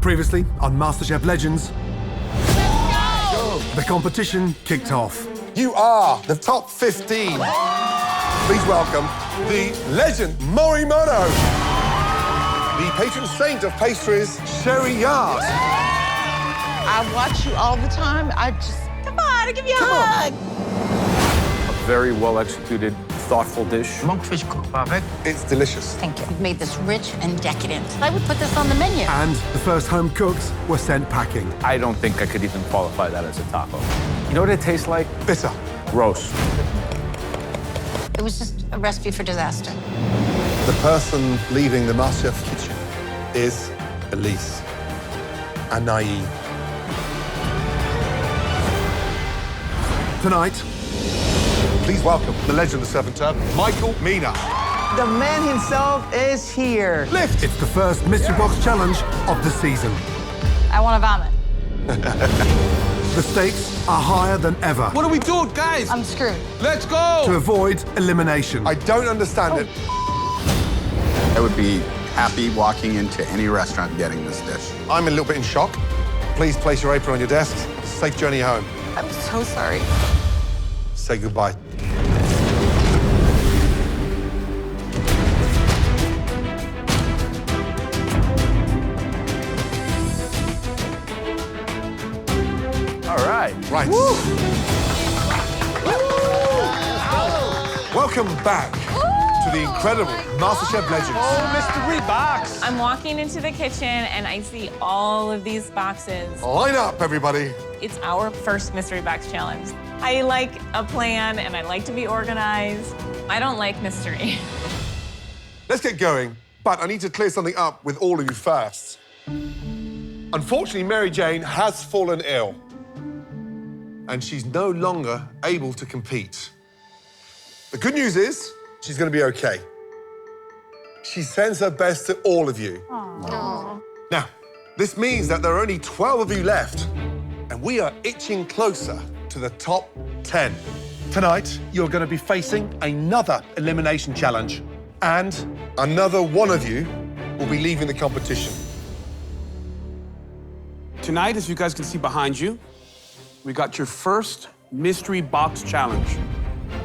Previously on MasterChef Legends, the competition kicked off. You are the top 15. Please welcome the legend Morimoto, the patron saint of pastries, Sherry Yard. I watch you all the time. Come on, I'll give you a hug. A very well-executed, thoughtful dish. Monkfish cooked avec. It's delicious. Thank you. You've made this rich and decadent. I would put this on the menu. And the first home cooks were sent packing. I don't think I could even qualify that as a taco. You know what it tastes like? Bitter. Gross. It was just a recipe for disaster. The person leaving the MasterChef kitchen is Elise Anaï. Tonight, Please welcome the legend of the Seven Turf, Michael Mina. The man himself is here. Lift. it's the first mystery box challenge of the season. I want to vomit. The stakes are higher than ever What do we do, guys? I'm screwed. Let's go! to avoid elimination. I don't understand it. I would be happy walking into any restaurant and getting this dish. I'm a little bit in shock. Please place your apron on your desk. Safe journey home. I'm so sorry. Say goodbye. All right. Right. Welcome back to the incredible MasterChef Legends. Mystery box. I'm walking into the kitchen and I see all of these boxes. Line up, everybody. It's our first mystery box challenge. I like a plan and I like to be organized. I don't like mystery. Let's get going, but I need to clear something up with all of you first. Unfortunately, Mary Jane has fallen ill, and she's no longer able to compete. The good news is, she's gonna be okay. She sends her best to all of you. Now, this means that there are only 12 of you left, and we are itching closer to the top 10. Tonight, you're gonna be facing another elimination challenge, and another one of you will be leaving the competition. Tonight, as you guys can see behind you, we got your first mystery box challenge.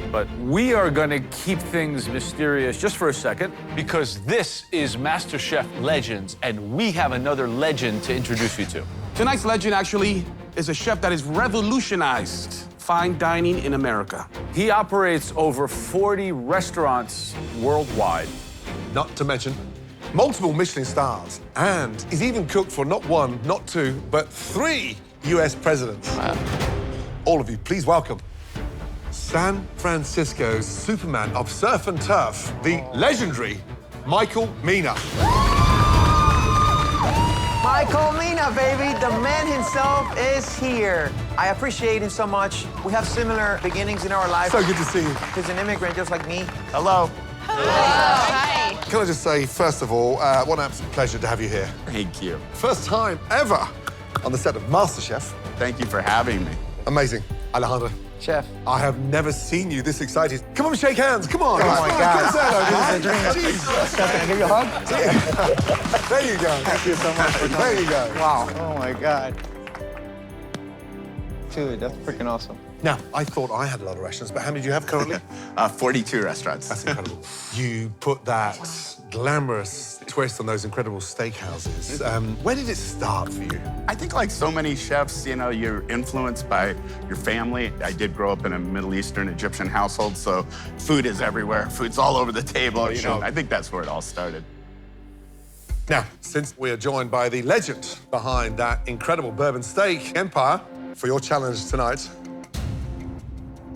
But we are gonna keep things mysterious just for a second because this is MasterChef Legends, and we have another legend to introduce you to. Tonight's legend actually is a chef that has revolutionized fine dining in America. He operates over 40 restaurants worldwide. Not to mention multiple Michelin stars, and he's even cooked for not one, not two, but 3 US presidents. All of you, please welcome San Francisco's Superman of surf and turf, the legendary Michael Mina. Michael Mina, baby. The man himself is here. I appreciate him so much. We have similar beginnings in our life. So good to see you. He's an immigrant just like me. Hello. Hi. Can I just say, first of all, what an absolute pleasure to have you here. Thank you. First time ever on the set of MasterChef. Thank you for having me. Amazing. Alejandro, Chef. I have never seen you this excited. Come on, shake hands. Come on. Oh, my God. This is Chef, can I give you a hug? There you go. Thank you so much for coming. There you go. Wow. Oh, my God. Dude, that's freaking awesome. Now, I thought I had a lot of restaurants, but how many do you have currently? 42 restaurants. That's incredible. You put that glamorous twist on those incredible steakhouses. Where did it start for you? I think like so many chefs, you know, you're influenced by your family. I did grow up in a Middle Eastern Egyptian household, so food is everywhere. Food's all over the table, you know. I think that's where it all started. Now, since we are joined by the legend behind that incredible bourbon steak empire, for your challenge tonight,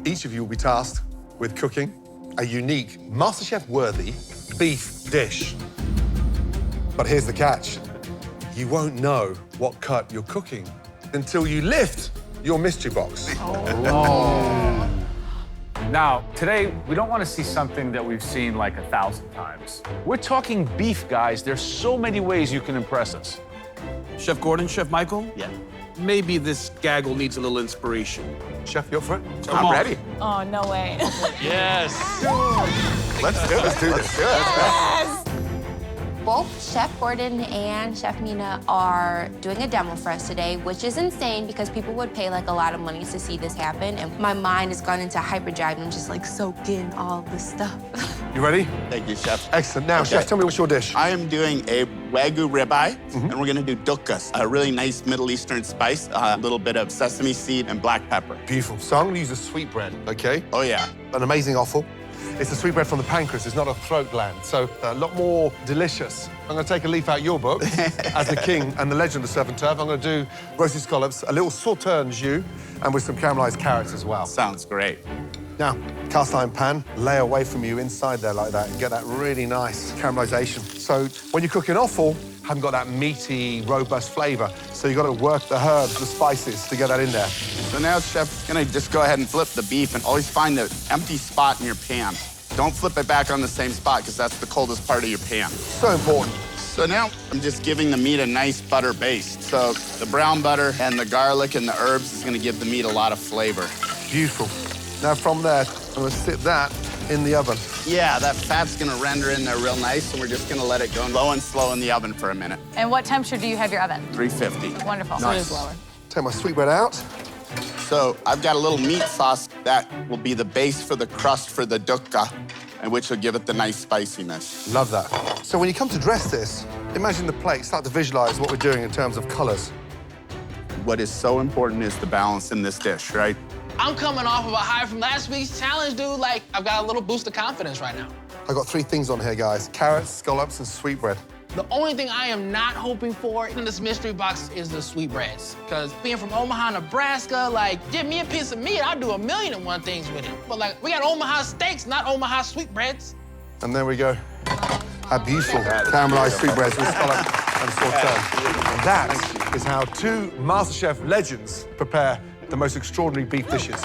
each of you will be tasked with cooking a unique MasterChef-worthy beef dish. But here's the catch. You won't know what cut you're cooking until you lift your mystery box. Now, today, we don't want to see something that we've seen like 1,000 times. We're talking beef, guys. There's so many ways you can impress us. Chef Gordon, Chef Michael? Yeah. Maybe this gaggle needs a little inspiration. Chef, you up for it? Come I'm on. ready. Oh, no way. Let's do it. Let's do it. Yes. Both Chef Gordon and Chef Mina are doing a demo for us today, which is insane because people would pay like a lot of money to see this happen. And my mind has gone into hyperdrive and I'm just like soaked in all this stuff. You ready? Thank you, Chef. Excellent. Now, Chef, tell me what's your dish? I am doing a Wagyu ribeye, and we're gonna do dukkas, a really nice Middle Eastern spice, a little bit of sesame seed and black pepper. Beautiful. So I'm gonna use a sweetbread, okay? Oh, yeah. An amazing offal. It's a sweetbread from the pancreas. It's not a throat gland, so a lot more delicious. I'm gonna take a leaf out your book as the king and the legend of surf and turf. I'm gonna do roasted scallops, a little sauteurn jus, and with some caramelized carrots as well. Sounds great. Now, cast iron pan, lay away from you inside there like that and get that really nice caramelization. So when you're cooking offal, haven't got that meaty, robust flavor. So you've got to work the herbs, the spices to get that in there. So now, Chef, gonna just go ahead and flip the beef and always find the empty spot in your pan. Don't flip it back on the same spot because that's the coldest part of your pan. So important. So now I'm just giving the meat a nice butter base. So the brown butter and the garlic and the herbs is gonna give the meat a lot of flavor. Beautiful. Now from there, I'm gonna sit that in the oven. Yeah, that fat's gonna render in there real nice, and we're just gonna let it go low and slow in the oven for a minute. And what temperature do you have your oven? 350. Wonderful. Nice. So it is lower. Take my sweetbread out. So I've got a little meat sauce that will be the base for the crust for the dukka, and which will give it the nice spiciness. Love that. So when you come to dress this, imagine the plate, start to visualize what we're doing in terms of colors. What is so important is the balance in this dish, right? I'm coming off of a high from last week's challenge, dude. Like, I've got a little boost of confidence right now. I got 3 things on here, guys. Carrots, scallops, and sweetbread. The only thing I am not hoping for in this mystery box is the sweetbreads. Because being from Omaha, Nebraska, like, give me a piece of meat, I'll do 1,000,001 things with it. But, like, we got Omaha steaks, not Omaha sweetbreads. And there we go. How beautiful caramelized sweetbreads with scallop and sauteurn. And that is how 2 MasterChef legends prepare the most extraordinary beef dishes.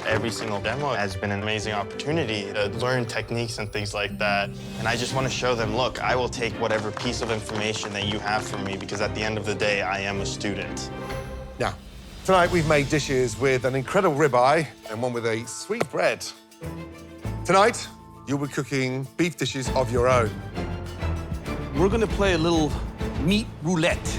Every single demo has been an amazing opportunity to learn techniques and things like that. And I just want to show them, look, I will take whatever piece of information that you have for me because at the end of the day, I am a student. Now, tonight we've made dishes with an incredible ribeye and one with a sweetbread. Tonight, you'll be cooking beef dishes of your own. We're gonna play a little meat roulette.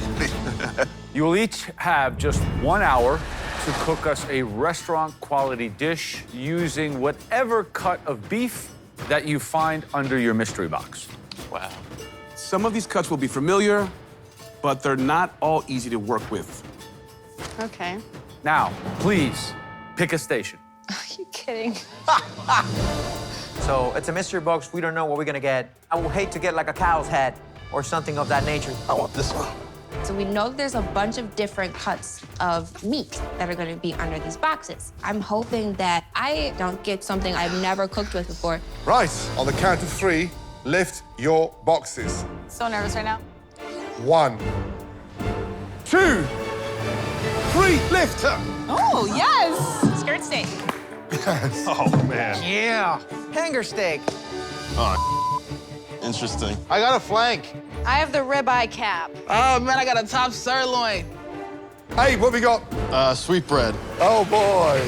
You will each have just 1 hour to cook us a restaurant-quality dish using whatever cut of beef that you find under your mystery box. Wow. Some of these cuts will be familiar, but they're not all easy to work with. Okay. Now, please, pick a station. Are you kidding? So it's a mystery box. We don't know what we're gonna get. I would hate to get like a cow's head or something of that nature. I want this one. So we know there's a bunch of different cuts of meat that are gonna be under these boxes. I'm hoping that I don't get something I've never cooked with before. Right, on the count of 3, lift your boxes. So nervous right now. 1, 2, 3, lift! Oh, yes! Skirt steak. Yes. Oh, man. Yeah. Hanger steak. Interesting. I got a flank. I have the ribeye cap. Oh, man, I got a top sirloin. Hey, what have we got? Sweetbread. Oh, boy.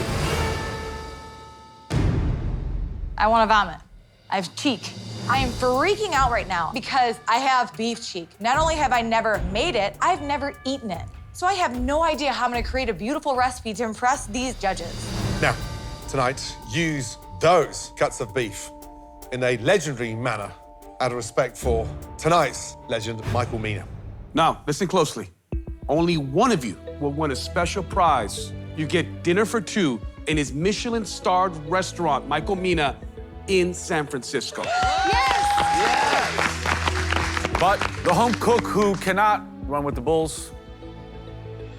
I want to vomit. I have cheek. I am freaking out right now because I have beef cheek. Not only have I never made it, I've never eaten it. So I have no idea how I'm gonna create a beautiful recipe to impress these judges. Now, tonight, use those cuts of beef in a legendary manner out of respect for tonight's legend, Michael Mina. Now, listen closely. Only one of you will win a special prize. You get dinner for 2 in his Michelin-starred restaurant, Michael Mina, in San Francisco. But the home cook who cannot run with the bulls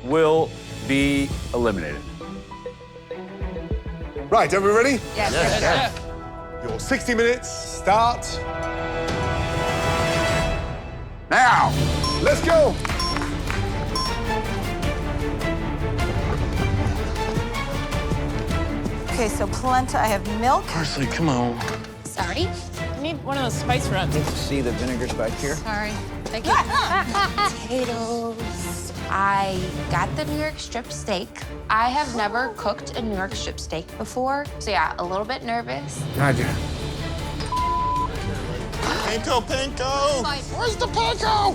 will be eliminated. Right, are we ready? Yes. Yes. Your 60 minutes start Now! Let's go! Okay, so polenta, I have milk. Parsley, come on. Sorry. I need one of those spice runs. See the vinegar's back here? Sorry. Thank you. Potatoes. I got the New York strip steak. I have never cooked a New York strip steak before. So yeah, a little bit nervous. How'd you? Panko! Where's the panko?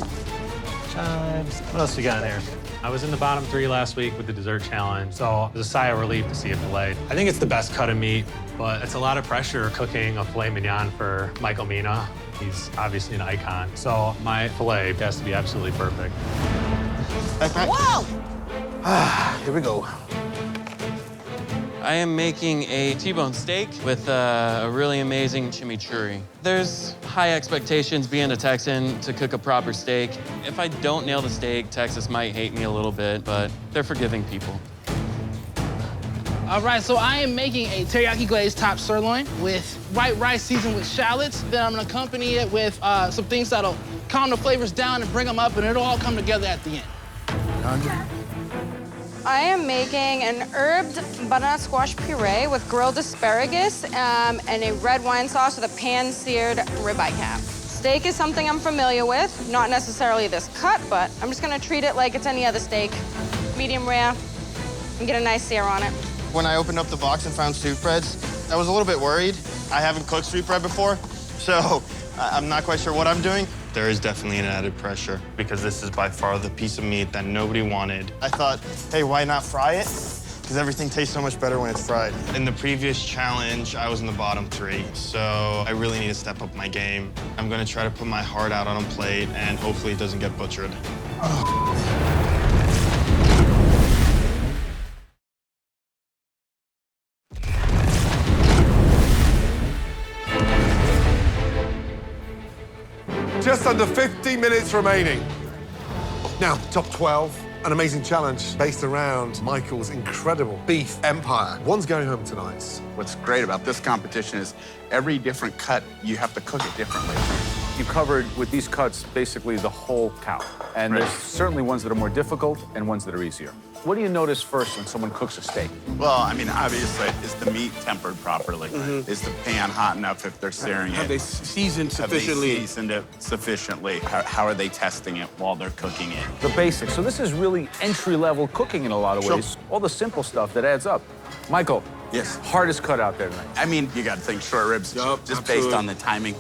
Chives. What else we got in here? I was in the bottom 3 last week with the dessert challenge, so it was a sigh of relief to see it filleted. I think it's the best cut of meat, but it's a lot of pressure cooking a filet mignon for Michael Mina. He's obviously an icon, so my filet has to be absolutely perfect. Whoa! Here we go. I am making a T-bone steak with a really amazing chimichurri. There's high expectations being a Texan to cook a proper steak. If I don't nail the steak, Texas might hate me a little bit, but they're forgiving people. All right, so I am making a teriyaki glazed top sirloin with white rice seasoned with shallots. Then I'm gonna accompany it with some things that'll calm the flavors down and bring them up, and it'll all come together at the end. I am making an herbed butternut squash puree with grilled asparagus and a red wine sauce with a pan-seared ribeye cap. Steak is something I'm familiar with, not necessarily this cut, but I'm just gonna treat it like it's any other steak. Medium rare, and get a nice sear on it. When I opened up the box and found sweetbreads, I was a little bit worried. I haven't cooked sweetbread before, so I'm not quite sure what I'm doing. There is definitely an added pressure because this is by far the piece of meat that nobody wanted. I thought, hey, why not fry it? Because everything tastes so much better when it's fried. In the previous challenge, I was in the bottom 3, so I really need to step up my game. I'm gonna try to put my heart out on a plate and hopefully it doesn't get butchered. Just under 50 minutes remaining. Now, top 12, an amazing challenge based around Michael's incredible beef empire. One's going home tonight. What's great about this competition is every different cut, you have to cook it differently. You covered, with these cuts, basically the whole cow. And there's certainly ones that are more difficult and ones that are easier. What do you notice first when someone cooks a steak? Well, I mean, obviously, is the meat tempered properly? Is the pan hot enough if they're searing it? Have they seasoned sufficiently? Have they seasoned it sufficiently? How are they testing it while they're cooking it? The basics. So this is really entry-level cooking in a lot of ways. All the simple stuff that adds up. Michael. Yes. Hardest cut out there tonight. I mean, you got to think short ribs, just based on the timing.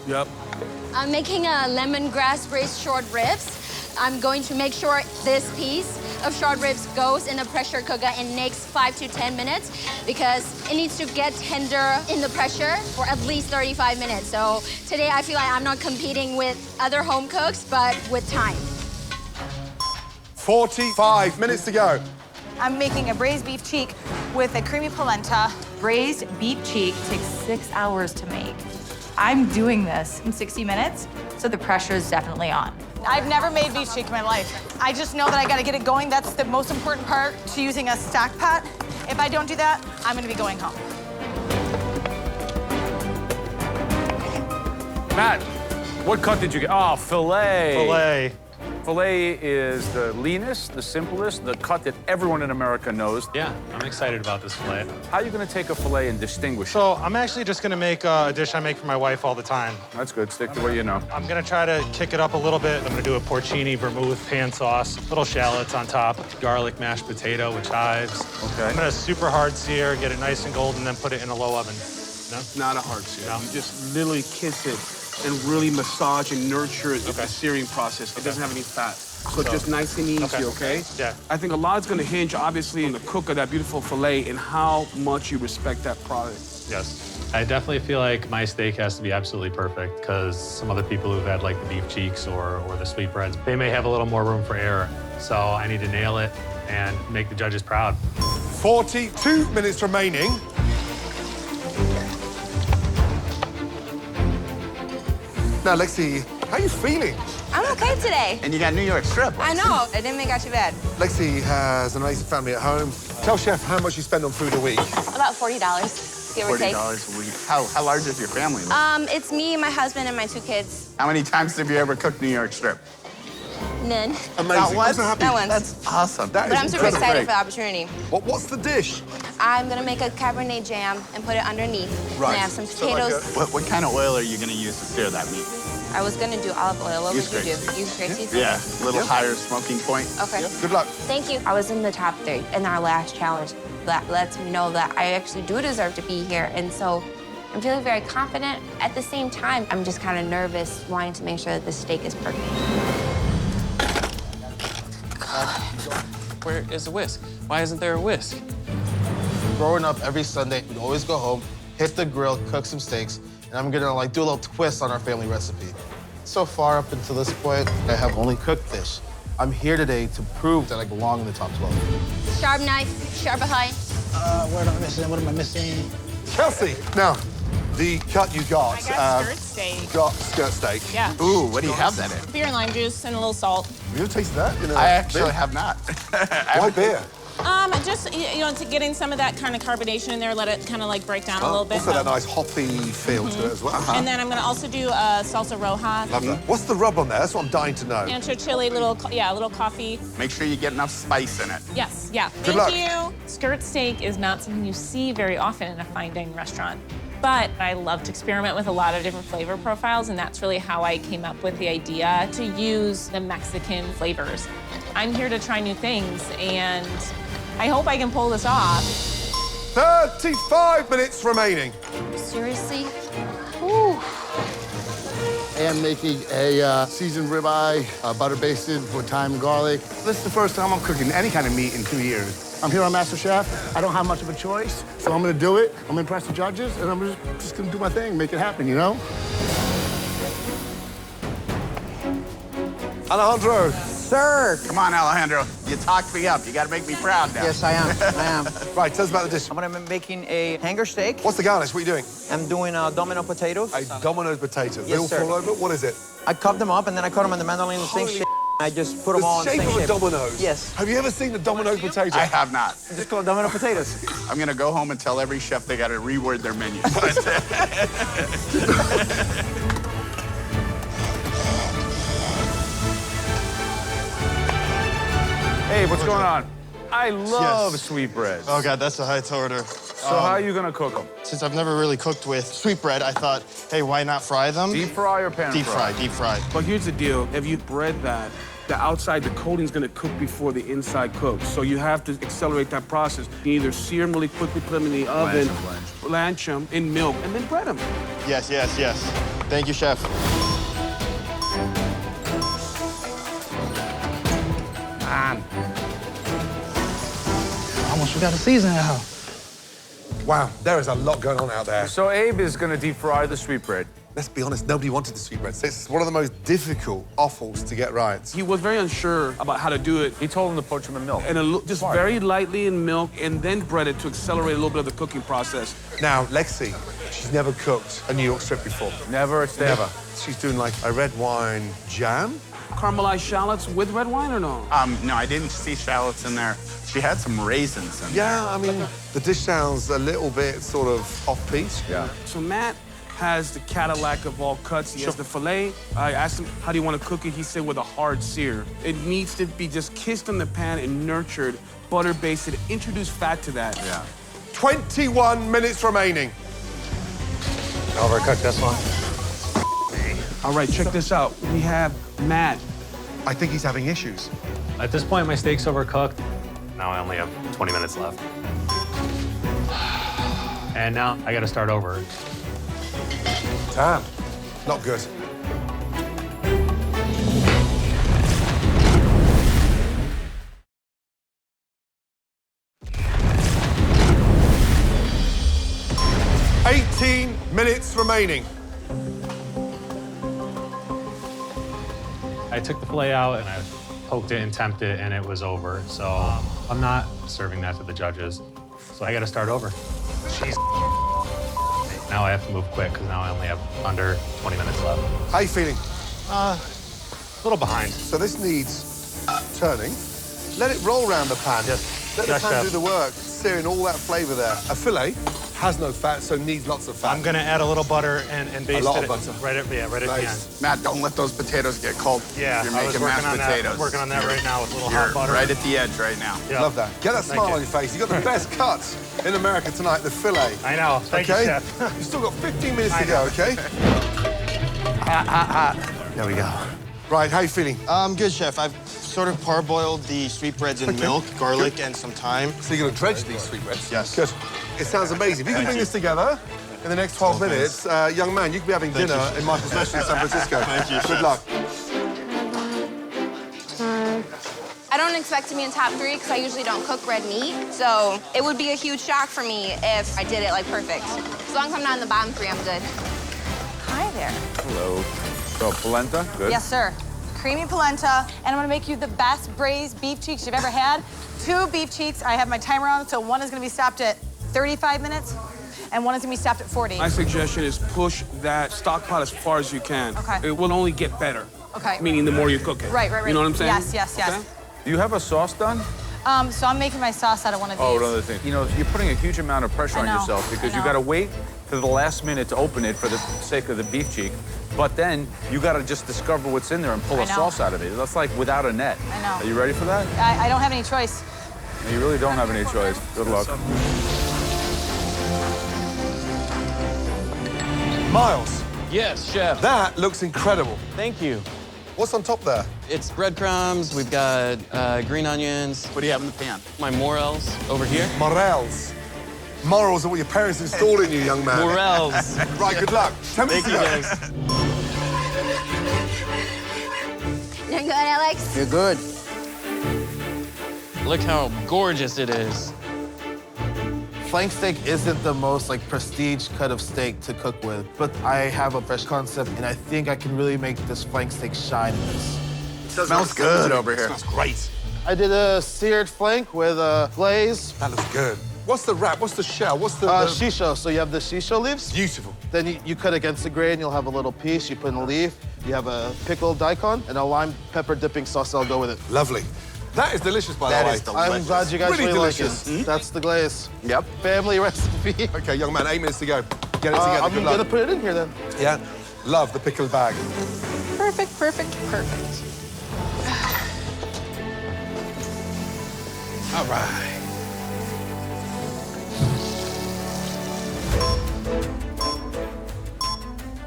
I'm making a lemongrass braised short ribs. I'm going to make sure this piece of short ribs goes in a pressure cooker in next 5 to 10 minutes because it needs to get tender in the pressure for at least 35 minutes. So today I feel like I'm not competing with other home cooks, but with time. 45 minutes to go. I'm making a braised beef cheek with a creamy polenta. Braised beef cheek takes 6 hours to make. I'm doing this in 60 minutes, so the pressure is definitely on. I've never made beef cheek in my life. I just know that I gotta get it going. That's the most important part to using a stack pot. If I don't do that, I'm gonna be going home. Matt, what cut did you get? Oh, filet. Filet. Filet is the leanest, the simplest, the cut that everyone in America knows. Yeah, I'm excited about this filet. How are you going to take a filet and distinguish it? So I'm actually just gonna make a dish I make for my wife all the time. That's good. Stick to what you know. I'm gonna try to kick it up a little bit. I'm gonna do a porcini vermouth pan sauce, little shallots on top, garlic mashed potato with chives. Okay. I'm gonna super hard sear, get it nice and golden, then put it in a low oven. No? Not a hard sear. No? You just literally kiss it and really massage and nurture it with the searing process. It doesn't have any fat. So just nice and easy, okay? Yeah. I think a lot's gonna hinge, obviously, on the cook of that beautiful filet and how much you respect that product. Yes. I definitely feel like my steak has to be absolutely perfect because some other people who've had like the beef cheeks or the sweetbreads, they may have a little more room for error. So I need to nail it and make the judges proud. 42 minutes remaining. Now, Lexi, how are you feeling? I'm okay today. And you got New York strip. I know, it didn't make out too bad. Lexi has an amazing family at home. Tell Chef how much you spend on food a week. About $40, give or take. $40 a week. How large is your family? It's me, my husband, and my 2 kids. How many times have you ever cooked New York strip? None. Amazing. Not I'm so happy. Not once. That's awesome. But I'm super excited for the opportunity. What's the dish? I'm gonna make a Cabernet jam and put it underneath. Right. And I have some So like potatoes. What kind of oil are you gonna use to sear that meat? I was gonna do olive oil. What Use would you grapeseed. do? Use grapeseed? Yeah, a little higher smoking point. Okay. Good luck. Thank you. I was in the top 3 in our last challenge. That lets me know that I actually do deserve to be here. And so I'm feeling very confident. At the same time, I'm just kind of nervous, wanting to make sure that the steak is perfect. Where is the whisk? Why isn't there a whisk? Growing up, every Sunday, we'd always go home, hit the grill, cook some steaks, and I'm gonna like do a little twist on our family recipe. So far up until this point, I have only cooked fish. I'm here today to prove that I belong in the top 12. Sharp knife, sharp behind. What am I missing? What am I missing? Chelsea, now, the cut you got. I got skirt steak. Got skirt steak. Yeah. Ooh, what do you have that in? Beer and lime juice and a little salt. Have you ever tasted that? I actually have not. Why beer? Just, to get in some of that kind of carbonation in there, let it kind of like break down a little bit. Also that nice hoppy feel to it as well. And then I'm gonna also do salsa roja. Love that. What's the rub on there? That's what I'm dying to know. Ancho chili, a little coffee. Make sure you get enough spice in it. Yes, yeah. Good Thank luck. you. Skirt steak is not something you see very often in a fine dining restaurant. But I love to experiment with a lot of different flavor profiles, and that's really how I came up with the idea to use the Mexican flavors. I'm here to try new things, and I hope I can pull this off. 35 minutes remaining. Seriously? I am making a seasoned ribeye, butter basted with thyme and garlic. This is the first time I'm cooking any kind of meat in 2 years. I'm here on MasterChef. I don't have much of a choice, so I'm gonna do it. I'm gonna impress the judges, and I'm just gonna do my thing, make it happen, you know? Alejandro. Sir. Come on, Alejandro. You talked me up. You got to make me proud now. Yes, I am. I am. Right, tell us about the dish. I'm gonna be making a hanger steak. What's the garnish? What are you doing? I'm doing domino potatoes. Domino's potatoes. They Yes, all sir. fall over? What is it? I cut them up and then I cut them in the mandolin the same shape. I just put them all in the shape same of a shape. Domino's? Yes. Have you ever seen the Domino's potato? I have not. Just call it domino potatoes. I'm going to go home and tell every chef they got to reword their menus. Hey, what's going on? I love sweetbreads. Oh, God, that's a high order. So how are you gonna cook them? Since I've never really cooked with sweetbread, I thought, hey, why not fry them? Deep fry or pan Deep fry? fry, deep fry. But here's the deal. If you bread that, the outside, the coating's gonna cook before the inside cooks. So you have to accelerate that process. You either sear them really quickly, put them in the oven, blanch them in milk, and then bread them. Yes, yes, yes. Thank you, chef. Almost forgot the season now. Wow, there is a lot going on out there. So Abe is gonna deep fry the sweetbread. Let's be honest, nobody wanted the sweetbread. It's one of the most difficult offals to get right. He was very unsure about how to do it. He told him to poach them in milk. And just very lightly in milk and then bread it to accelerate a little bit of the cooking process. Now, Lexi, she's never cooked a New York strip before. Never a steak. Never. She's doing like a red wine jam. Caramelized shallots with red wine or no? No, I didn't see shallots in there. She had some raisins in there. Yeah, I mean, the dish sounds a little bit sort of off-piece. Yeah. So Matt has the Cadillac of all cuts. He has the filet. I asked him, how do you want to cook it? He said with a hard sear. It needs to be just kissed in the pan and nurtured, butter basted, introduce fat to that. Yeah. 21 minutes remaining. Overcook this one. All right, check this out. We have Matt. I think he's having issues. At this point, my steak's overcooked. Now I only have 20 minutes left. And now I gotta start over. Damn, not good. "18 minutes remaining." I took the filet out and I poked it and temped it and it was over. So I'm not serving that to the judges. So I gotta start over. Jeez. Now I have to move quick because now I only have under 20 minutes left. How you feeling? A little behind. So this needs turning. Let it roll around the pan. Yes. Let the Yes, pan chef. do the work, searing all that flavor there. A filet has no fat, so needs lots of fat. I'm gonna add a little butter and baste lot it of butter. right at the end. Matt, don't let those potatoes get cold. Yeah, You're I was making working mashed on potatoes. that. Working on that right now with a little You're hot butter. right at the edge right now. Yeah. Love that. Get that Thank smile you. on your face. You got the best cut in America tonight, the filet. I know. Thank you, okay? chef. You've still got 15 minutes I to go, know. okay? There we go. Right, how you feeling? Good, chef. I've sort of parboiled the sweetbreads in milk, garlic, and some thyme. So you're gonna dredge these sweetbreads? Yes. Good. It sounds amazing. If you can bring this together, in the next 12 minutes. Young man, you could be having dinner in Michael's restaurant in San Francisco. Thank you, Good chef. luck. I don't expect to be in top 3 because I usually don't cook red meat. So it would be a huge shock for me if I did it like perfect. As long as I'm not in the bottom 3, I'm good. Hi there. Hello. So, polenta, good? Yes, sir. Creamy polenta, and I'm gonna make you the best braised beef cheeks you've ever had. 2 beef cheeks, I have my timer on, so one is gonna be stopped at 35 minutes, and one is gonna be stopped at 40. My suggestion is push that stock pot as far as you can. Okay. It will only get better. Okay. Meaning the more you cook it. Right. You know what I'm saying? Yes, yes, yes. Okay? Do you have a sauce done? So I'm making my sauce out of one of these. Oh, another thing. You know, you're putting a huge amount of pressure I on know, yourself because I you know. got to wait to the last minute to open it for the sake of the beef cheek. But then you got to just discover what's in there and pull I a know. sauce out of it. That's like without a net. I know. Are you ready for that? I don't have any choice. You really don't have any choice. Good luck. Miles. Yes, chef. That looks incredible. Thank you. What's on top there? It's breadcrumbs. We've got green onions. What do you have in the pan? My morels over here. Morels. Morals are what your parents installed in you, young man. Morels. Right, good luck. 10 minutes Thank you, to go. guys. You're good, Alex? You're good. Look how gorgeous it is. Flank steak isn't the most prestige cut of steak to cook with, but I have a fresh concept, and I think I can really make this flank steak shine in this. Smells good over here. Smells great. I did a seared flank with a glaze. That looks good. What's the wrap? What's the shell? What's the... Shisho. So you have the shisho leaves. Beautiful. Then you cut against the grain, you'll have a little piece. You put in a leaf. You have a pickled daikon and a lime pepper dipping sauce that'll go with it. Lovely. That is delicious, by the way. That is delicious. I'm glad you guys Really really delicious. like it. That's the glaze. Yep. Family recipe. Okay, young man, 8 minutes to go. Get it together. I'm Good luck. gonna put it in here then. Yeah. Love the pickled bag. Perfect, perfect, perfect. All right.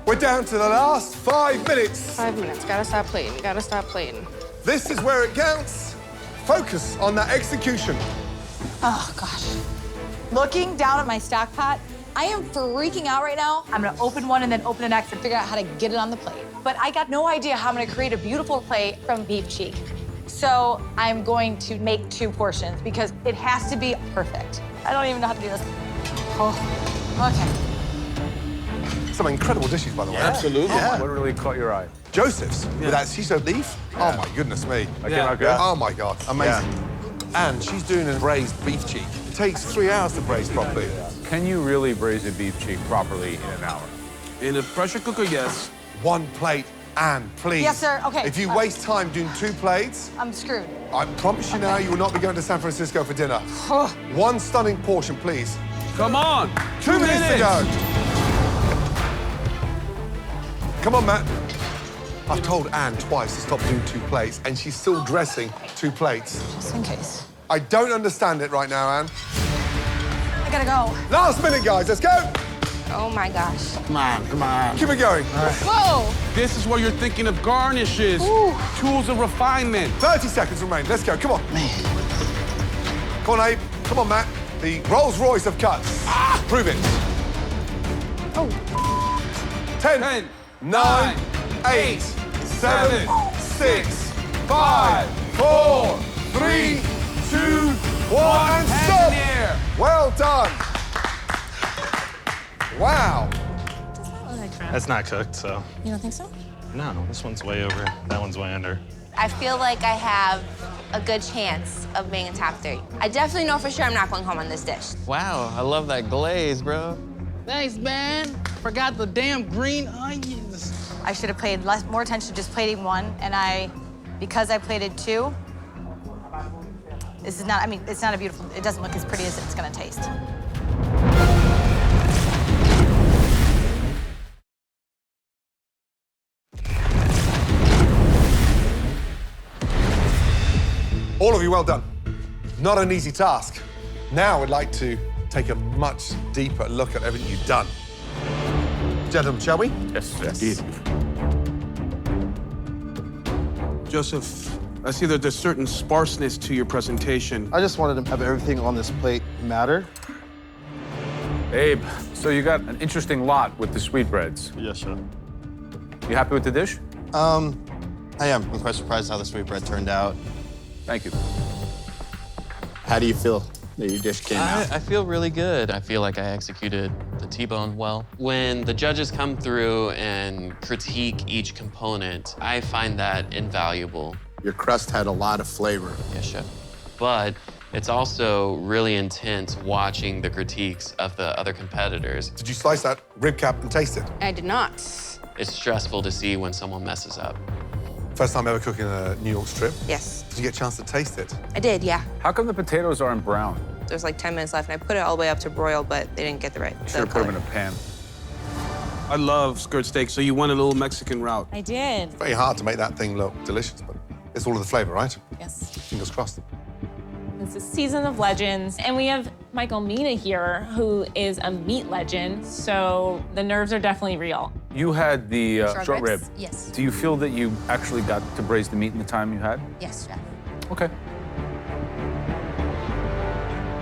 We're down to the last 5 minutes. 5 minutes. Gotta stop plating. Gotta stop plating. This is where it counts. Focus on that execution. Oh, gosh. Looking down at my stock pot, I am freaking out right now. I'm gonna open one and then open the next and figure out how to get it on the plate. But I got no idea how I'm gonna create a beautiful plate from beef cheek. So I'm going to make 2 portions because it has to be perfect. I don't even know how to do this. Oh, okay. Some incredible dishes, by the way. Absolutely. Yeah. What really caught your eye? Joseph's with that shisho leaf. Yeah. Oh my goodness me. That came out good? Oh my God, amazing. And she's doing a braised beef cheek. It takes 3 hours to braise properly. Can you really braise a beef cheek properly in an hour? In a pressure cooker, yes. 1 plate, and please. Yes, sir. Okay. If you waste time doing 2 plates, I'm screwed. I promise you now, you will not be going to San Francisco for dinner. 1 stunning portion, please. Come on. 2 minutes to go. Come on, Matt. I've told Anne twice to stop doing 2 plates, and she's still dressing 2 plates. Just in case. I don't understand it right now, Anne. I gotta go. Last minute, guys. Let's go. Oh my gosh. Come on, come on. Keep it going. Whoa! This is where you're thinking of garnishes, tools of refinement. 30 seconds remain. Let's go. Come on. Man. Come on, Abe. Come on, Matt. The Rolls Royce of cuts. Prove it. Oh. 10, 9, 8, 7, 6, 5, 4, 3, 2, 1, and stop. Well done. Wow. That's not cooked, so. You don't think so? No, this one's way over. That one's way under. I feel like I have a good chance of being in top 3. I definitely know for sure I'm not going home on this dish. Wow, I love that glaze, bro. Thanks, man. Forgot the damn green onions. I should have paid more attention to just plating 1, and because I plated 2, this is not, it's not a beautiful, it doesn't look as pretty as it's gonna taste. All of you, well done. Not an easy task. Now I'd like to take a much deeper look at everything you've done. Gentlemen, shall we? Yes, yes. Joseph, I see that there's certain sparseness to your presentation. I just wanted to have everything on this plate matter. Abe, so you got an interesting lot with the sweetbreads. Yes, chef. You happy with the dish? I am. I'm quite surprised how the sweetbread turned out. Thank you. How do you feel that your dish came out? I feel really good. I feel like I executed the T-bone well. When the judges come through and critique each component, I find that invaluable. Your crust had a lot of flavor. Yes, chef. But it's also really intense watching the critiques of the other competitors. Did you slice that rib cap and taste it? I did not. It's stressful to see when someone messes up. First time ever cooking a New York strip? Yes. Did you get a chance to taste it? I did, yeah. How come the potatoes aren't brown? There's like 10 minutes left, and I put it all the way up to broil, but they didn't get the right Should have put them in a pan. I love skirt steak, so you went a little Mexican route. I did. Very hard to make that thing look delicious, but it's all of the flavor, right? Yes. Fingers crossed. It's a season of legends, and we have Michael Mina here, who is a meat legend, so the nerves are definitely real. You had the short rib. Yes. Do you feel that you actually got to braise the meat in the time you had? Yes, chef. Okay.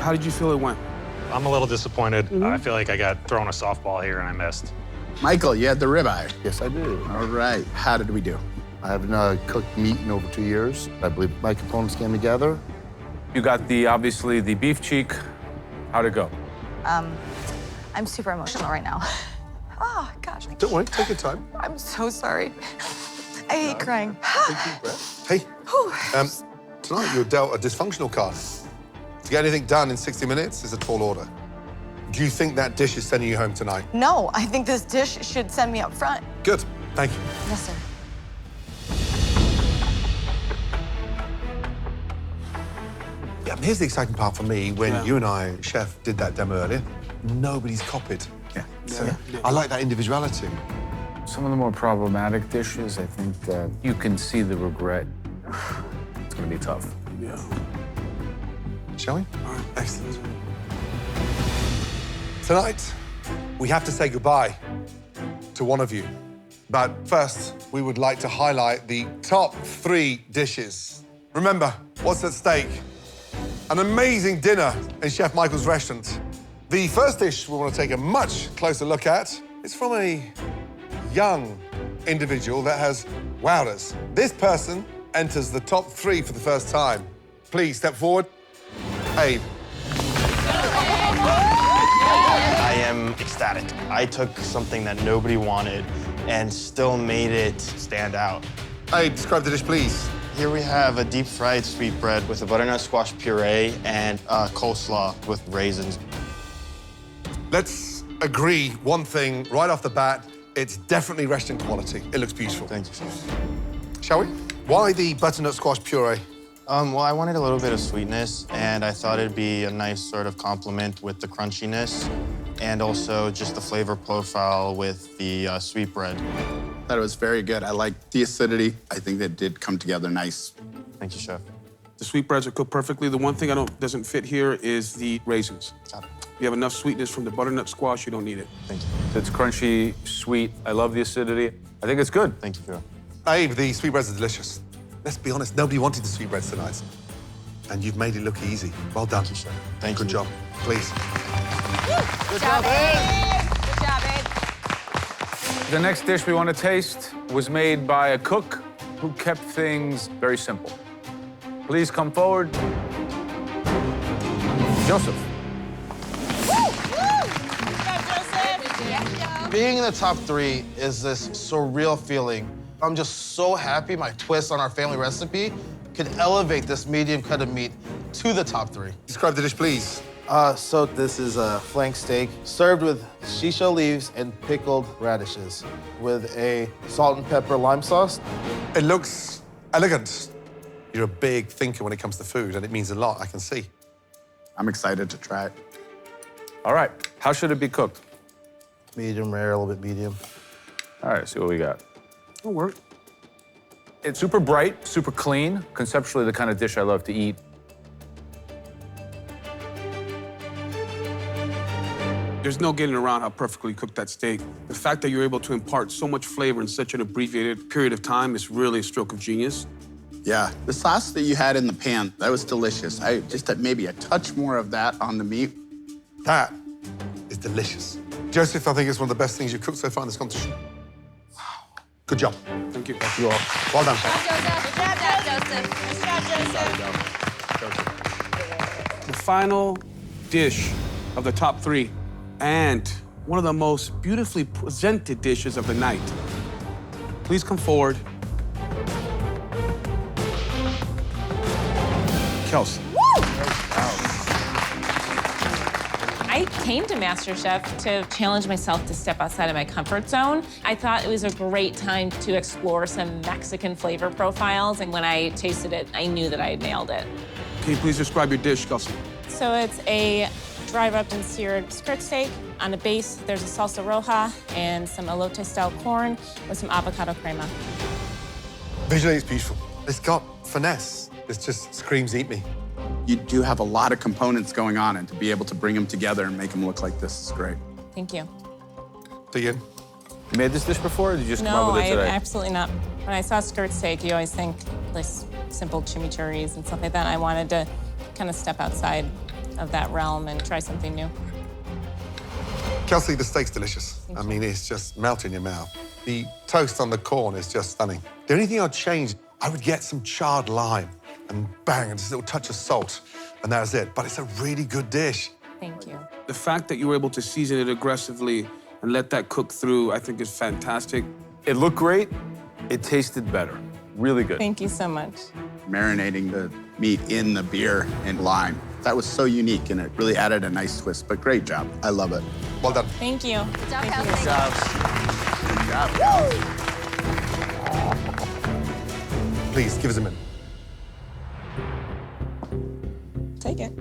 How did you feel it went? I'm a little disappointed. I feel like I got thrown a softball here and I missed. Michael, you had the ribeye. Yes, I did. All right. How did we do? I haven't cooked meat in over 2 years. I believe my components came together. You got obviously the beef cheek. How'd it go? I'm super emotional right now. Oh, gosh. Don't worry, take your time. I'm so sorry. I hate crying. Hey, tonight you're dealt a dysfunctional card. To get anything done in 60 minutes is a tall order. Do you think that dish is sending you home tonight? No, I think this dish should send me up front. Good, thank you. Yes, sir. Yeah, here's the exciting part for me. When you and I, chef, did that demo earlier, nobody's copied. Yeah. So I like that individuality. Some of the more problematic dishes, I think that you can see the regret. It's gonna be tough. Yeah. Shall we? All right, excellent. Tonight, we have to say goodbye to one of you. But first, we would like to highlight the top 3 dishes. Remember, what's at stake? An amazing dinner in Chef Michael's restaurant. The first dish we want to take a much closer look at is from a young individual that has wowed us. This person enters the top 3 for the first time. Please step forward. Abe. I am ecstatic. I took something that nobody wanted and still made it stand out. Abe, describe the dish, please. Here we have a deep-fried sweetbread with a butternut squash puree and coleslaw with raisins. Let's agree one thing right off the bat. It's definitely restaurant quality. It looks beautiful. Thank you, chef. Shall we? Why the butternut squash puree? Well, I wanted a little bit of sweetness, and I thought it'd be a nice sort of complement with the crunchiness, and also just the flavor profile with the sweetbread. I thought it was very good. I liked the acidity. I think that did come together nice. Thank you, chef. The sweetbreads are cooked perfectly. The one thing doesn't fit here is the raisins. Got it. You have enough sweetness from the butternut squash, you don't need it. Thank you. It's crunchy, sweet. I love the acidity. I think it's good. Thank you, chef. Abe, the sweetbreads are delicious. Let's be honest, nobody wanted the sweetbreads tonight. And you've made it look easy. Well done. Thank you, chef. Thank you. Good job. Please. Good job, Abe. Good job, Abe. The next dish we want to taste was made by a cook who kept things very simple. Please come forward. Joseph. Being in the top 3 is this surreal feeling. I'm just so happy my twist on our family recipe could elevate this medium cut of meat to the top 3. Describe the dish, please. So this is a flank steak served with shisha leaves and pickled radishes with a salt and pepper lime sauce. It looks elegant. You're a big thinker when it comes to food, and it means a lot, I can see. I'm excited to try it. All right. How should it be cooked? Medium rare, a little bit medium. All right, see what we got. It'll work. It's super bright, super clean. Conceptually, the kind of dish I love to eat. There's no getting around how perfectly cooked that steak. The fact that you're able to impart so much flavor in such an abbreviated period of time is really a stroke of genius. Yeah, the sauce that you had in the pan, that was delicious. I just had maybe a touch more of that on the meat. That is delicious. Joseph, I think it's one of the best things you've cooked so far in this competition. Wow. Good job. Thank you. Thank you all. Well done. The final dish of the top 3 and one of the most beautifully presented dishes of the night. Please come forward. Kelsey. I came to MasterChef to challenge myself to step outside of my comfort zone. I thought it was a great time to explore some Mexican flavor profiles, and when I tasted it, I knew that I had nailed it. Can you please describe your dish, Kelsey? So it's a dry rubbed and seared skirt steak. On the base, there's a salsa roja and some elote-style corn with some avocado crema. Visually, it's beautiful. It's got finesse. It just screams, eat me. You do have a lot of components going on, and to be able to bring them together and make them look like this is great. Thank you. Dean? You made this dish before, or did you just come up with it today? No, absolutely not. When I saw skirt steak, you always think this simple chimichurris and stuff like that. I wanted to kind of step outside of that realm and try something new. Kelsey, the steak's delicious. I mean, it's just melting in your mouth. The toast on the corn is just stunning. The only thing I'd change, I would get some charred lime and bang, and just a little touch of salt, and that's it. But it's a really good dish. Thank you. The fact that you were able to season it aggressively and let that cook through, I think is fantastic. It looked great. It tasted better. Really good. Thank you so much. Marinating the meat in the beer and lime. That was so unique, and it really added a nice twist, but great job. I love it. Well done. Thank you. Good job, Thank you. Kelsey. Good job, Kelsey. Please, give us a minute. Take it.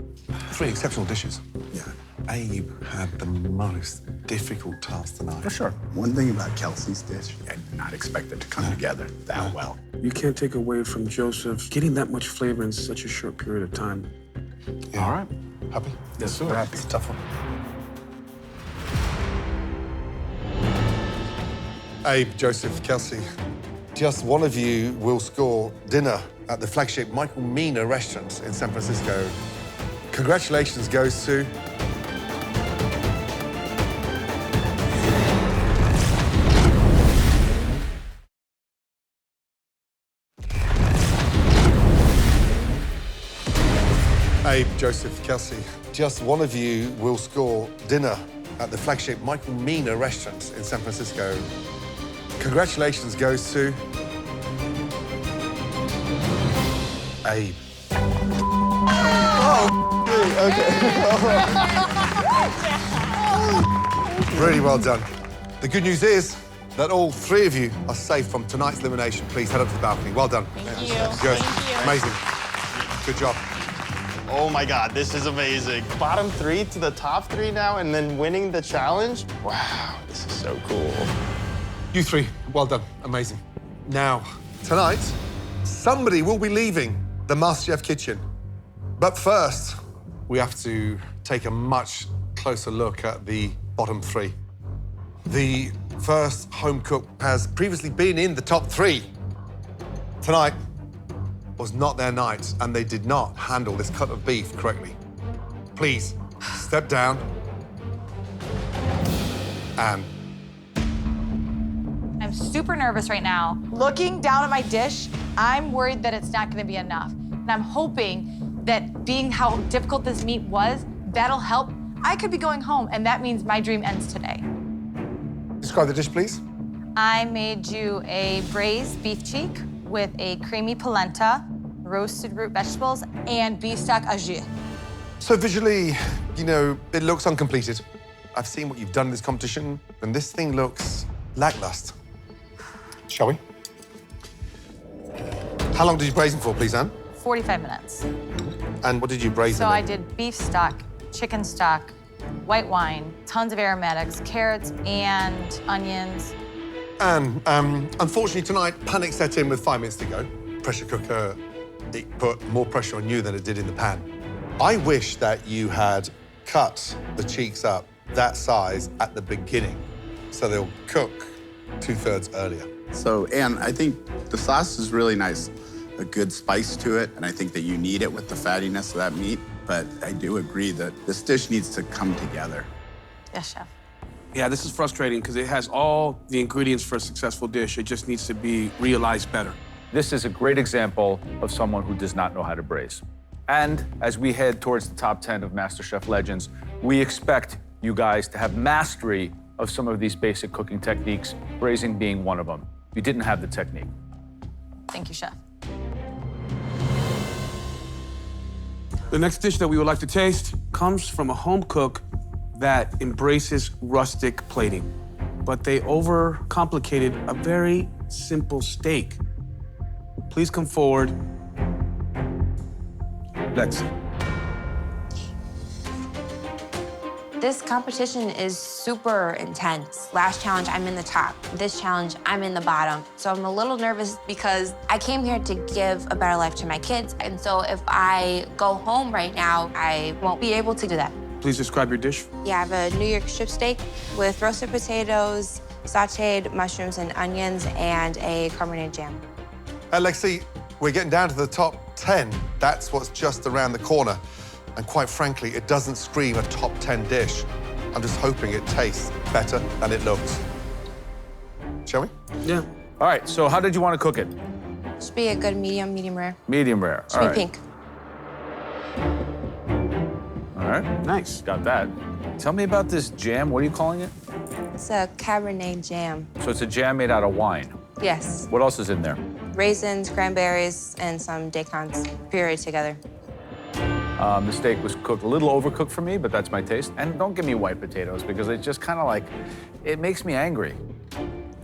3 exceptional dishes. Yeah. Abe had the most difficult task tonight. For sure. One thing about Kelsey's dish, I did not expect it to come together that well. You can't take away from Joseph getting that much flavor in such a short period of time. Yeah. All right. Happy? Yes, sir. We're happy. It's a tough one. Abe, Joseph, Kelsey, just one of you will score dinner at the flagship Michael Mina restaurant in San Francisco. Congratulations goes to... Abe, Joseph, Kelsey, just one of you will score dinner at the flagship Michael Mina restaurant in San Francisco. Congratulations goes to... Abe. Really well done. The good news is that all 3 of you are safe from tonight's elimination. Please head up to the balcony. Well done. Thank you. Good. Thank you. Amazing. Good job. Oh my God, this is amazing. Bottom 3 to the top 3 now, and then winning the challenge? Wow, this is so cool. You 3, well done. Amazing. Now, tonight, somebody will be leaving the MasterChef kitchen. But first, we have to take a much closer look at the bottom 3. The first home cook has previously been in the top 3. Tonight was not their night, and they did not handle this cut of beef correctly. Please, step down. And I'm super nervous right now. Looking down at my dish, I'm worried that it's not gonna be enough. And I'm hoping that being how difficult this meat was, that'll help. I could be going home, and that means my dream ends today. describe the dish, please. I made you a braised beef cheek with a creamy polenta, roasted root vegetables, and beef stock au jus. So visually, you know, it looks uncompleted. I've seen what you've done in this competition, and this thing looks lackluster. Shall we? How long did you braise them for, please, Anne? 45 minutes. And what did you braise So them I in? did beef stock, chicken stock, white wine, tons of aromatics, carrots and onions. And unfortunately tonight, panic set in with 5 minutes to go. Pressure cooker, it put more pressure on you than it did in the pan. I wish that you had cut the cheeks up that size at the beginning, so they'll cook 2/3 earlier. So, Anne, I think the sauce is really nice. A good spice to it, and I think that you need it with the fattiness of that meat. But I do agree that this dish needs to come together. Yes, chef. Yeah, this is frustrating because it has all the ingredients for a successful dish. It just needs to be realized better. This is a great example of someone who does not know how to braise. And as we head towards the top 10 of MasterChef Legends, we expect you guys to have mastery of some of these basic cooking techniques, braising being one of them. You didn't have the technique. Thank you, chef. The next dish that we would like to taste comes from a home cook that embraces rustic plating, but they overcomplicated a very simple steak. Please come forward. Lexi. This competition is super intense. Last challenge, I'm in the top. This challenge, I'm in the bottom. So I'm a little nervous because I came here to give a better life to my kids. And so if I go home right now, I won't be able to do that. Please describe your dish. Yeah, I have a New York strip steak with roasted potatoes, sauteed mushrooms and onions, and a carbonated jam. Lexi, we're getting down to the top 10. That's what's just around the corner. And quite frankly, it doesn't scream a top 10 dish. I'm just hoping it tastes better than it looks. Shall we? Yeah. All right, so how did you want to cook it? Should be a good medium rare. Medium rare. Should All be right. pink. All right. Nice. Got that. Tell me about this jam. What are you calling it? It's a Cabernet jam. So it's a jam made out of wine. Yes. What else is in there? Raisins, cranberries, and some dacons pureed together. The steak was cooked a little overcooked for me, but that's my taste. And don't give me white potatoes because it's just kind of like, it makes me angry.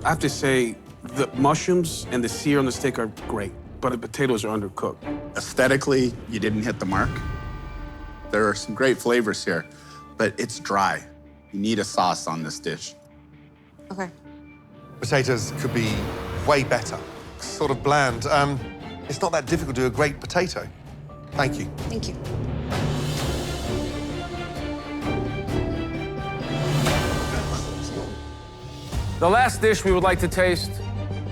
I have to say, the mushrooms and the sear on the steak are great, but the potatoes are undercooked. Aesthetically, you didn't hit the mark. There are some great flavors here, but it's dry. You need a sauce on this dish. Okay. Potatoes could be way better. Sort of bland. It's not that difficult to do a great potato. Thank you. Thank you. The last dish we would like to taste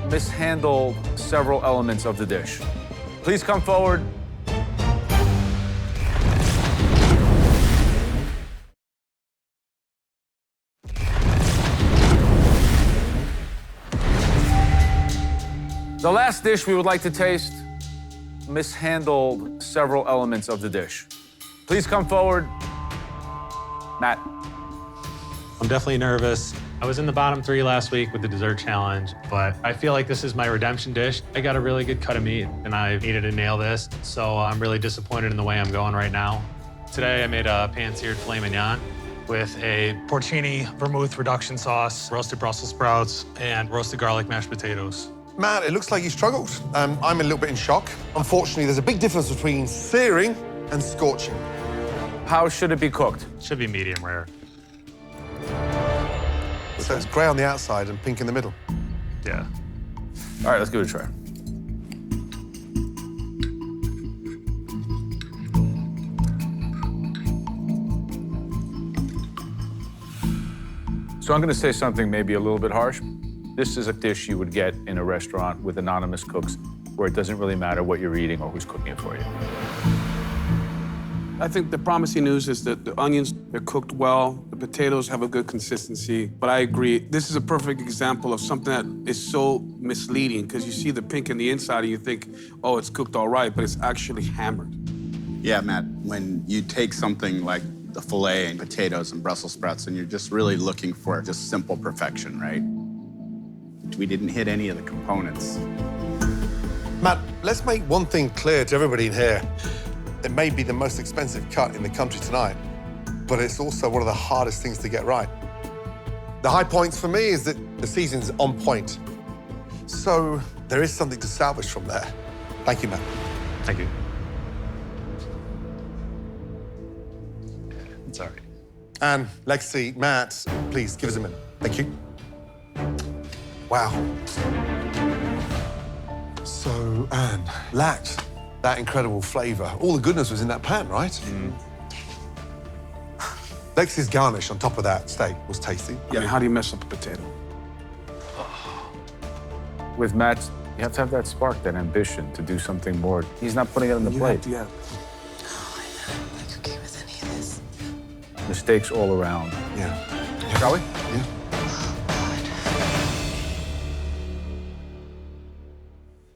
mishandled several elements of the dish. Please come forward. The last dish we would like to taste mishandled several elements of the dish. Please come forward. Matt. I'm definitely nervous. I was in the bottom 3 last week with the dessert challenge, but I feel like this is my redemption dish. I got a really good cut of meat, and I needed to nail this, so I'm really disappointed in the way I'm going right now. Today, I made a pan-seared filet mignon with a porcini vermouth reduction sauce, roasted Brussels sprouts, and roasted garlic mashed potatoes. Matt, it looks like you struggled. I'm a little bit in shock. Unfortunately, there's a big difference between searing and scorching. How should it be cooked? Should be medium rare. So it's gray on the outside and pink in the middle. Yeah. All right, let's give it a try. So I'm going to say something maybe a little bit harsh. This is a dish you would get in a restaurant with anonymous cooks where it doesn't really matter what you're eating or who's cooking it for you. I think the promising news is that the onions, they're cooked well, the potatoes have a good consistency, but I agree, this is a perfect example of something that is so misleading because you see the pink in the inside and you think, oh, it's cooked all right, but it's actually hammered. Yeah, Matt, when you take something like the filet and potatoes and Brussels sprouts and you're just really looking for just simple perfection, right? We didn't hit any of the components. Matt, let's make one thing clear to everybody in here. It may be the most expensive cut in the country tonight, but it's also one of the hardest things to get right. The high points for me is that the season's on point. So there is something to salvage from there. Thank you, Matt. Thank you. It's all right. And Lexi, Matt, please give us a minute. Thank you. Wow. So, Anne, lacked that incredible flavor. All the goodness was in that pan, right? Lexi's garnish on top of that steak was tasty. I mean, how do you mess up a potato? With Matt, you have to have that spark, that ambition to do something more. He's not putting it on the plate. Yeah. Mistakes all around. Yeah. Shall we? Yeah.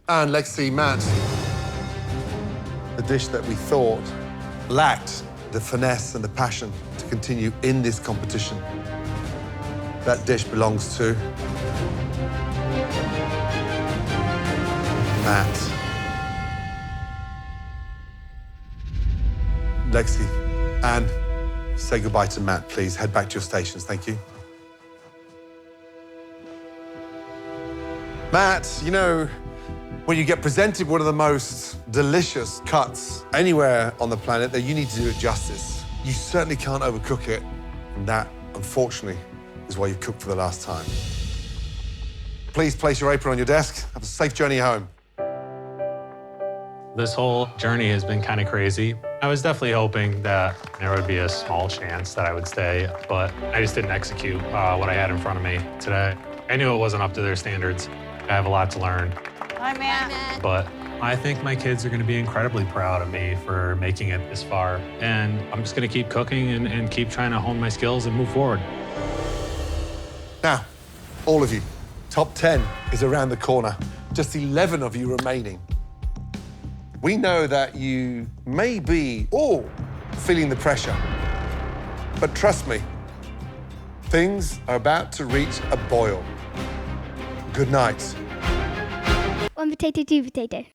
And Lexi, Matt, the dish that we thought lacked the finesse and the passion to continue in this competition. That dish belongs to Matt. Lexi, Anne, say goodbye to Matt, please. Head back to your stations, thank you. Matt, you know, when you get presented one of the most delicious cuts anywhere on the planet, that you need to do it justice. You certainly can't overcook it, and that, unfortunately, is why you've cooked for the last time. Please place your apron on your desk. Have a safe journey home. This whole journey has been kind of crazy. I was definitely hoping that there would be a small chance that I would stay, but I just didn't execute what I had in front of me today. I knew it wasn't up to their standards. I have a lot to learn. Hi, Matt. But I think my kids are going to be incredibly proud of me for making it this far. And I'm just going to keep cooking and keep trying to hone my skills and move forward. Now, all of you, top 10 is around the corner. Just 11 of you remaining. We know that you may be all feeling the pressure, but trust me, things are about to reach a boil. Good night. One potato, two potato.